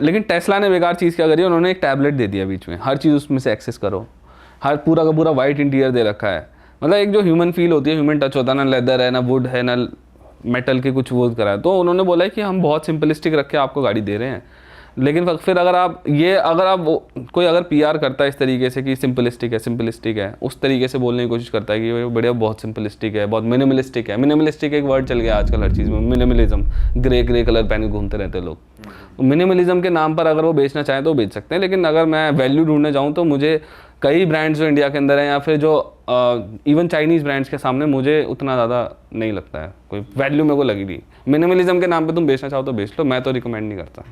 लेकिन टेस्ला ने बेकार चीज़ क्या करी, उन्होंने एक टैबलेट दे दिया बीच में, हर चीज़ उसमें से एक्सेस करो, हर पूरा का पूरा वाइट इंटीरियर दे रखा है। मतलब एक जो ह्यूमन फील होती है, ह्यूमन टच होता है, ना लेदर है ना वुड है ना मेटल के कुछ वो करा है। तो उन्होंने बोला है कि हम बहुत सिंपलिस्टिक रख के आपको गाड़ी दे रहे हैं। लेकिन फिर अगर आप कोई अगर पीआर करता है इस तरीके से कि सिंपलिस्टिक है, उस तरीके से बोलने की कोशिश करता है कि ये बढ़िया बहुत सिंपलिस्टिक है, बहुत मिनिमलिस्टिक है। मिनिमलिस्टिक एक वर्ड चल गया आजकल हर चीज़ में, मिनिमलिज्म, ग्रे कलर पहन के घूमते रहते हैं लोग। मिनिमलिज्म के नाम पर अगर वो बेचना चाहें तो बेच सकते हैं, लेकिन अगर मैं वैल्यू ढूंढने जाऊँ तो मुझे कई ब्रांड्स जो इंडिया के अंदर हैं या फिर जो इवन चाइनीज़ ब्रांड्स के सामने मुझे उतना ज़्यादा नहीं लगता है कोई वैल्यू मेरे को लगी नहीं। मिनिमलिज्म के नाम पे तुम बेचना चाहो तो बेच लो, मैं तो रिकमेंड नहीं करता।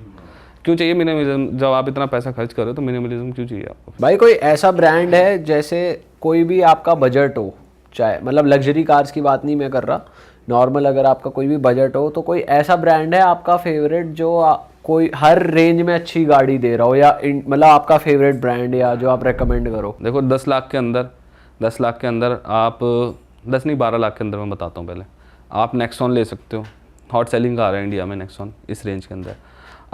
क्यों चाहिए मिनिमलिज्म? जब आप इतना पैसा खर्च करो तो मिनिमलिज्म क्यों चाहिए आपको? भाई कोई ऐसा ब्रांड है जैसे कोई भी आपका बजट हो, चाहे मतलब लग्जरी कार्स की बात नहीं मैं कर रहा, नॉर्मल अगर आपका कोई भी बजट हो, तो कोई ऐसा ब्रांड है आपका फेवरेट जो कोई हर रेंज में अच्छी गाड़ी दे रहा हो, या मतलब आपका फेवरेट ब्रांड या जो आप रेकमेंड करो? देखो 10 लाख के अंदर आप 10 नहीं 12 लाख के अंदर मैं बताता हूँ। पहले आप नेक्सॉन ले सकते हो, हॉट सेलिंग कार है इंडिया में नेक्सॉन, इस रेंज के अंदर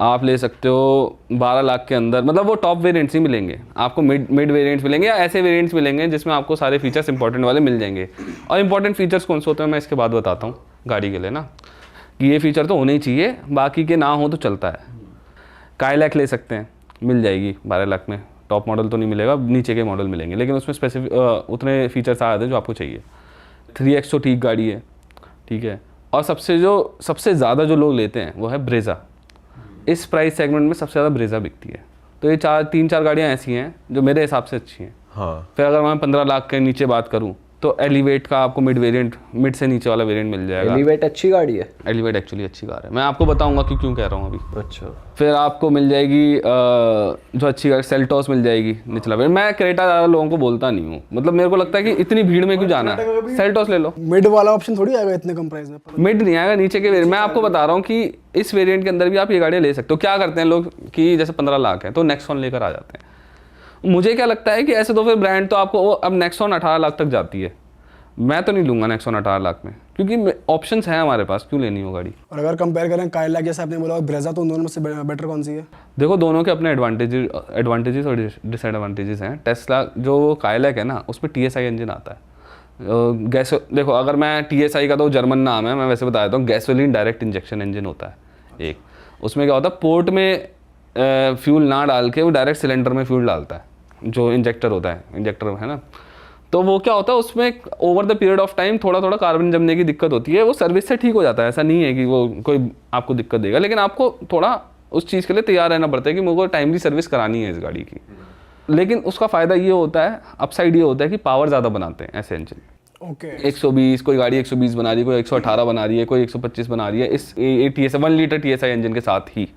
आप ले सकते हो 12 लाख के अंदर। मतलब वो टॉप वेरिएंट्स ही मिलेंगे आपको, मिड वेरिएंट्स मिलेंगे या ऐसे वेरिएंट्स मिलेंगे जिसमें आपको सारे फीचर्स इंपॉर्टेंट वाले मिल जाएंगे। और इंपॉर्टेंट फीचर्स कौन से होते हैं मैं इसके बाद बताता हूँ गाड़ी के लिए ना, कि ये फीचर तो होने ही चाहिए, बाकी के ना हो तो चलता है। काइलैक ले सकते हैं, मिल जाएगी 12 लाख में। टॉप मॉडल तो नहीं मिलेगा, नीचे के मॉडल मिलेंगे, लेकिन उसमें स्पेसिफिक उतने फीचर्स आ जाते हैं जो आपको चाहिए। 3X तो ठीक गाड़ी है, ठीक है। और सबसे ज़्यादा जो लोग लेते हैं वो है ब्रेजा। इस प्राइस सेगमेंट में सबसे ज़्यादा ब्रेजा बिकती है। तो ये 3-4 गाड़ियाँ ऐसी हैं जो मेरे हिसाब से अच्छी हैं। हाँ। फिर अगर मैं 15 लाख के नीचे बात करूँ तो एलिवेट का आपको मिड से नीचे वाला वेरिएंट मिल जाएगा। एलिवेट अच्छी गाड़ी है, एलिवेट एक्चुअली अच्छी कार है, मैं आपको बताऊंगा कि क्यों कह रहा हूँ अभी। अच्छा। फिर आपको मिल जाएगी जो अच्छी गाड़ी सेल्टोस मिल जाएगी निचला वेरिएंट। मैं क्रेटा ज़्यादा लोगों को बोलता नहीं हूँ, मतलब मेरे को लगता है कि इतनी भीड़ में क्यों जाना है, सेल्टोस ले लो। मिड वाला ऑप्शन थोड़ी आएगा इतने कम प्राइस में। मिड नहीं आएगा, नीचे के वेरिएंट। मैं आपको बता रहा हूँ कि इस वेरिएंट के अंदर भी आप ये गाड़ियाँ ले सकते हो। क्या करते हैं लोग कि जैसे 15 लाख है तो नेक्सॉन लेकर आ जाते हैं। मुझे क्या लगता है कि ऐसे तो फिर ब्रांड तो आपको अब नेक्सॉन 18 लाख तक जाती है, मैं तो नहीं लूंगा नेक्सॉन 18 लाख में, क्योंकि ऑप्शंस हैं हमारे पास, क्यों लेनी हो गाड़ी। और अगर कंपेयर करें काइलैक जैसे आपने बोला और ब्रेजा, तो उन दोनों में से बेटर कौन सी है? देखो दोनों के अपने एडवांटेजेस और डिसएडवांटेजेस हैं। टेस्ला जो काइलैक है ना, उसमें TSI इंजन आता है। देखो अगर मैं TSI का तो जर्मन नाम है, मैं वैसे बता देता हूँ, गैसोलीन डायरेक्ट इंजेक्शन इंजन होता है एक। उसमें क्या होता है, पोर्ट में फ्यूल ना डाल के वो डायरेक्ट सिलेंडर में फ्यूल डालता है, जो इंजेक्टर होता है, इंजेक्टर है ना। तो वो क्या होता है, उसमें over the period of time थोड़ा थोड़ा कार्बन जमने की दिक्कत होती है। वो सर्विस से ठीक हो जाता है, ऐसा नहीं है कि वो कोई आपको दिक्कत देगा, लेकिन आपको थोड़ा उस चीज़ के लिए तैयार रहना पड़ता है कि मुझे टाइमली सर्विस करानी है इस गाड़ी की। लेकिन उसका फ़ायदा ये होता है, अपसाइड ये होता है कि पावर ज़्यादा बनाते हैं ऐसे इंजन। ओके। 120, कोई गाड़ी 120 बना रही है, कोई 118 बना रही है, कोई 125 बना रही है, इस TSI 1 लीटर TSI इंजन के साथ ही।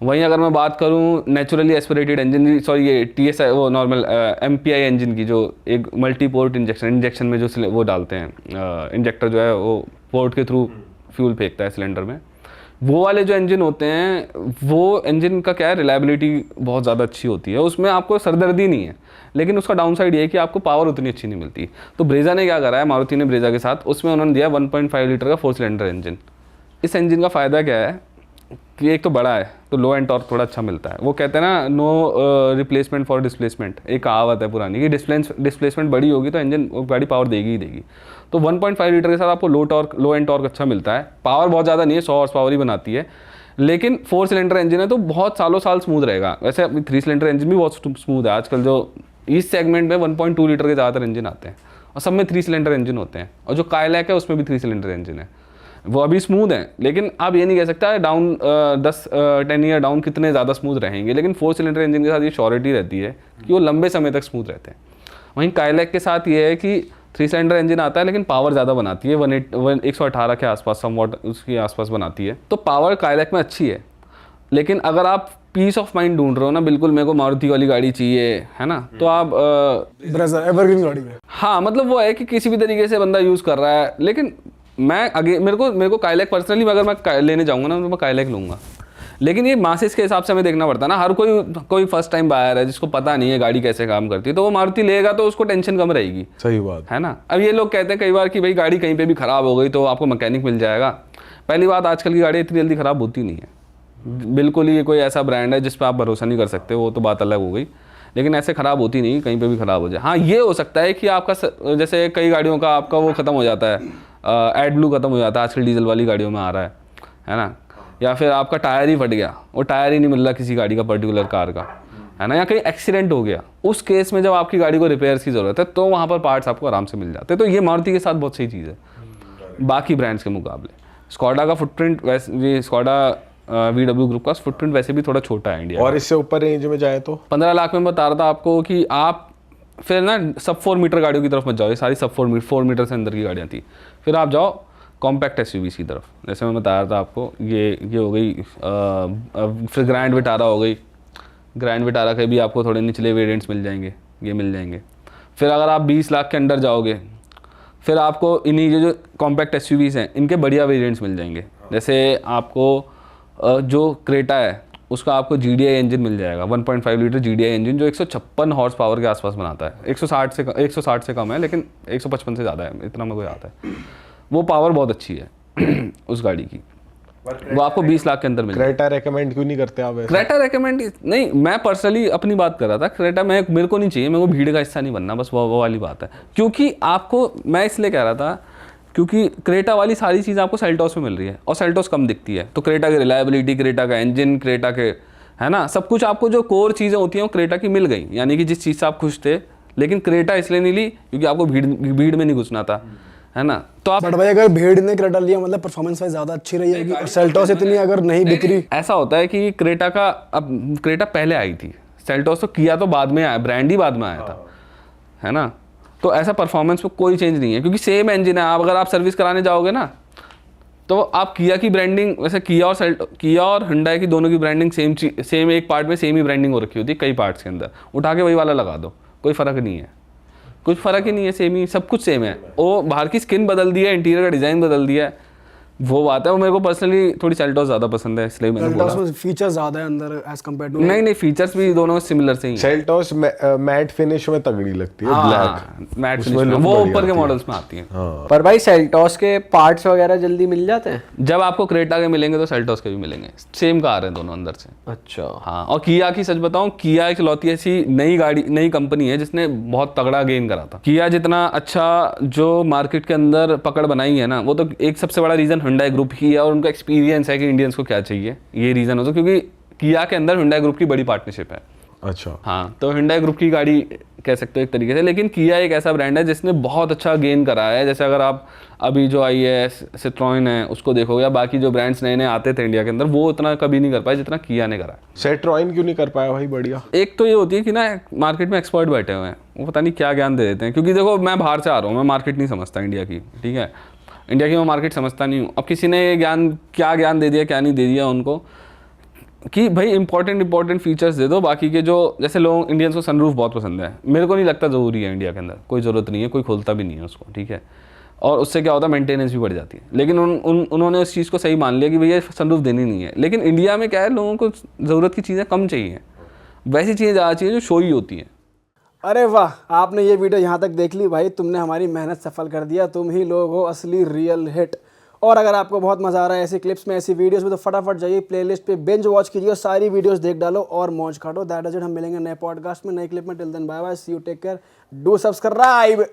वहीं अगर मैं बात करूं नेचुरली एस्पिरेटेड इंजन, सॉरी ये TSI वो नॉर्मल MPI इंजन की, जो एक मल्टी पोर्ट इंजेक्शन में जो वो डालते हैं, इंजेक्टर जो है वो पोर्ट के थ्रू फ्यूल फेंकता है सिलेंडर में, वो वाले जो इंजन होते हैं, वो इंजन का क्या है, रिलायबिलिटी बहुत ज़्यादा अच्छी होती है, उसमें आपको सरदर्दी नहीं है। लेकिन उसका डाउन साइड ये है कि आपको पावर उतनी अच्छी नहीं मिलती। तो ब्रेजा ने क्या करा है, मारुति ने ब्रेजा के साथ, उसमें उन्होंने दिया 1.5 लीटर का 4 सिलेंडर इंजन। इस इंजन का फ़ायदा क्या है कि एक तो बड़ा है, तो लो एंड टॉर्क थोड़ा अच्छा मिलता है। वो कहते हैं ना, नो रिप्लेसमेंट फॉर डिस्प्लेसमेंट, एक कहावत है पुरानी कि डिस्प्लेसमेंट बड़ी होगी तो इंजन गाड़ी पावर देगी ही देगी। तो 1.5 लीटर के साथ आपको लो एंड टॉर्क अच्छा मिलता है। पावर बहुत ज़्यादा नहीं है, 100 हॉर्स पावर ही बनाती है, लेकिन 4 सिलेंडर इंजन है तो बहुत सालों साल स्मूथ रहेगा। वैसे 3 सिलेंडर इंजन भी बहुत स्मूथ है आजकल, जो इस सेगमेंट में 1.2 लीटर के ज़्यादातर इंजन आते हैं और सब में 3 सिलेंडर इंजन होते हैं। और जो काइलैक है उसमें भी 3 सिलेंडर इंजन है, वो अभी स्मूथ है। लेकिन आप ये नहीं कह सकता डाउन 10 ईयर डाउन कितने ज़्यादा स्मूथ रहेंगे, लेकिन 4 सिलेंडर इंजन के साथ ये श्योरिटी रहती है कि वो लंबे समय तक स्मूथ रहते हैं। वहीं काइलैक के साथ ये है कि 3 सिलेंडर इंजन आता है, लेकिन पावर ज़्यादा बनाती है, 118 के आसपास, समवॉट उसके आसपास बनाती है। तो पावर काइलैक में अच्छी है, लेकिन अगर आप पीस ऑफ माइंड ढूंढ रहे हो ना, बिल्कुल मेरे को मारुति वाली गाड़ी चाहिए है ना, तो आप ब्रेजा एवरग्रीन गाड़ी है। हाँ, मतलब वो है कि किसी भी तरीके से बंदा यूज़ कर रहा है। लेकिन मैं मेरे को काइलैक पर्सनली, अगर मैं लेने जाऊँगा ना तो मैं काइलैक लूँगा। लेकिन ये मासेस के हिसाब से हमें देखना पड़ता है ना। हर कोई फर्स्ट टाइम बायर है जिसको पता नहीं है गाड़ी कैसे काम करती है, तो वो मारुति लेगा तो उसको टेंशन कम रहेगी। सही बात है ना। अब ये लोग कहते हैं कई बार कि भाई गाड़ी कहीं पे भी ख़राब हो गई तो आपको मैकेनिक मिल जाएगा। पहली बात, आजकल की गाड़ी इतनी जल्दी ख़राब होती नहीं है, बिल्कुल ही ये कोई ऐसा ब्रांड है जिस पे आप भरोसा नहीं कर सकते, वो तो बात अलग हो गई, लेकिन ऐसे ख़राब होती नहीं, कहीं पे भी ख़राब हो जाए। हाँ ये हो सकता है कि आपका जैसे कई गाड़ियों का आपका वो ख़त्म हो जाता है, एड ब्लू ख़त्म हो जाता है, आजकल डीजल वाली गाड़ियों में आ रहा है ना, या फिर आपका टायर ही फट गया, वो टायर ही नहीं मिल रहा किसी गाड़ी का पर्टिकुलर कार का, है ना, या कहीं एक्सीडेंट हो गया, उस केस में जब आपकी गाड़ी को रिपेयर की ज़रूरत है तो वहाँ पर पार्ट्स आपको आराम से मिल जाते हैं। तो ये मारुति के साथ बहुत सही चीज़ है बाकी ब्रांड्स के मुकाबले। स्कॉडा का फुटप्रिंट वैसे, ये स्कॉडा VW ग्रुप का फुटप्रिंट वैसे भी थोड़ा छोटा है इंडिया और इससे ऊपर रेंज में जाए तो 15 लाख में बता रहा था आपको कि आप फिर ना सब 4 मीटर गाड़ियों की तरफ मत जाओ, ये सारी सब 4 मीटर से अंदर की गाड़ियाँ थी, फिर आप जाओ कॉम्पैक्ट SUVs की तरफ। जैसे मैं बता रहा था आपको, ये हो गई, फिर ग्रैंड विटारा हो गई, ग्रैंड विटारा के भी आपको थोड़े निचले वेरिएंट्स मिल जाएंगे, ये मिल जाएंगे। फिर अगर आप 20 लाख के अंदर जाओगे फिर आपको इन्हीं जो कॉम्पैक्ट SUVs हैं इनके बढ़िया वेरिएंट्स मिल जाएंगे। जैसे आपको जो क्रेटा है उसका आपको GDI इंजन मिल जाएगा, 1.5 लीटर GDI इंजन जो 156 हॉर्स पावर के आसपास बनाता है, 160 से कम है लेकिन 155 से ज़्यादा है, इतना मेरे को आता है। वो पावर बहुत अच्छी है उस गाड़ी की, वो आपको 20 लाख के अंदर मिल जाएगा। क्रेटा रेकमेंड क्यों नहीं करते आप ऐसा? क्रेटा रेकमेंड नहीं, मैं पर्सनली अपनी बात कर रहा था, क्रेटा मेरे को नहीं चाहिए, मेरे को भीड़ का हिस्सा नहीं बनना, बस वो वाली बात है। क्योंकि आपको मैं इसलिए कह रहा था क्योंकि क्रेटा वाली सारी चीज़ आपको सेल्टॉस में मिल रही है और सेल्टॉस कम दिखती है, तो क्रेटा की रिलायबिलिटी, क्रेटा का इंजन, क्रेटा के, है ना, सब कुछ आपको जो कोर चीज़ें होती हैं वो क्रेटा की मिल गई। यानी कि जिस चीज़ से आप खुश थे, लेकिन क्रेटा इसलिए नहीं ली क्योंकि आपको भीड़ में नहीं घुसना था, है ना। तो आप बट भाई अगर भीड़ ने क्रेटा लिया मतलब परफॉर्मेंस वाइज ज़्यादा अच्छी रही है, और सेल्टॉस इतनी अगर नहीं बिक रही। ऐसा होता है कि क्रेटा का, अब क्रेटा पहले आई थी, सेल्टॉस तो किया तो बाद में आया, ब्रांड ही बाद में आया था, है ना। तो ऐसा परफॉर्मेंस में कोई चेंज नहीं है क्योंकि सेम इंजन है। आप अगर आप सर्विस कराने जाओगे ना तो आप किया की ब्रांडिंग, वैसे किया और हुंडई की दोनों की ब्रांडिंग सेम एक पार्ट में सेम ही ब्रांडिंग हो रखी होती है, कई पार्ट्स के अंदर उठा के वही वाला लगा दो, कोई फ़र्क नहीं है, कुछ फ़र्क ही नहीं है, सेम ही सब कुछ सेम है। वो बाहर की स्किन बदल दी है, इंटीरियर का डिज़ाइन बदल दिया है, वो बात है। वो मेरे को पर्सनली थोड़ी सेल्टॉस ज़्यादा पसंद है, इसलिए मैंने बोला। सेल्टॉस में फीचर ज़्यादा है अंदर एज कम्पेयर टू। नहीं फीचर्स भी दोनों सिमिलर से ही हैं। सेल्टॉस मैट फिनिश में तगड़ी लगती है, ब्लैक मैट उसमें फिनिश में, look वो बढ़िया ऊपर के आती है। मॉडल्स में आती है। पर भाई सेल्टॉस के पार्ट्स वगैरह जल्दी मिल जाते हैं? जब आपको क्रेटा के मिलेंगे तो सेल्टॉस के भी मिलेंगे, सेम कार है दोनों अंदर से। अच्छा। हाँ, और किया की सच बताऊं, किया एक लौती ऐसी नई कंपनी है जिसने बहुत तगड़ा गेन करा था। किया जितना अच्छा जो मार्केट के अंदर पकड़ बनाई है ना, वो तो एक सबसे बड़ा रीज़न हुंडई ग्रुप ही है और उनका एक्सपीरियंस है कि इंडियंस को क्या चाहिए, ये रीज़न हो तो, क्योंकि किया के अंदर हुंडई ग्रुप की बड़ी पार्टनरशिप है। अच्छा, हाँ, तो हुंडई ग्रुप की गाड़ी कह सकते हो एक तरीके से, लेकिन किया एक ऐसा ब्रांड है जिसने बहुत अच्छा गेन करा है। जैसे अगर आप अभी जो आई है सिट्रोइन है उसको देखोगे, या बाकी जो ब्रांड्स नए आते थे इंडिया के अंदर, वो उतना कभी नहीं कर पाए जितना किया ने करा है। सेट्रॉइन क्यों नहीं कर पाया भाई? बढ़िया। एक तो ये होती है कि ना मार्केट में एक्सपर्ट बैठे हुए हैं, वो पता नहीं क्या ज्ञान दे देते हैं। क्योंकि देखो मैं बाहर से आ रहा हूँ, मैं मार्केट नहीं समझता इंडिया की, ठीक है, इंडिया की मैं मार्केट समझता नहीं हूँ। अब किसी ने क्या ज्ञान दे दिया क्या नहीं दे दिया उनको कि भाई इंपॉर्टेंट फीचर्स दे दो। बाकी के जो, जैसे लोग इंडियंस को सनरूफ बहुत पसंद है, मेरे को नहीं लगता ज़रूरी है इंडिया के अंदर, कोई ज़रूरत नहीं है, कोई खोलता भी नहीं है उसको, ठीक है। और उससे क्या होता है, मेंटेनेंस भी बढ़ जाती है। लेकिन उन्होंने उस चीज़ को सही मान लिया कि भैया सनरूफ देनी नहीं है। लेकिन इंडिया में क्या है, लोगों को ज़रूरत की चीज़ें कम चाहिए, वैसी चीज़ें ज़्यादा चाहिए जो शो ही होती हैं। अरे वाह, आपने ये वीडियो यहाँ तक देख ली भाई, तुमने हमारी मेहनत सफल कर दिया, तुम ही लोग हो असली रियल हिट। और अगर आपको बहुत मजा आ रहा है ऐसी क्लिप्स में, ऐसी वीडियोस में, तो फटाफट जाइए प्लेलिस्ट पे बिंज वॉच कीजिए, सारी वीडियोस देख डालो और मौज काटो। That is it. हम मिलेंगे नए पॉडकास्ट में, नए क्लिप में। Till then bye bye, see you, take care, do subscribe.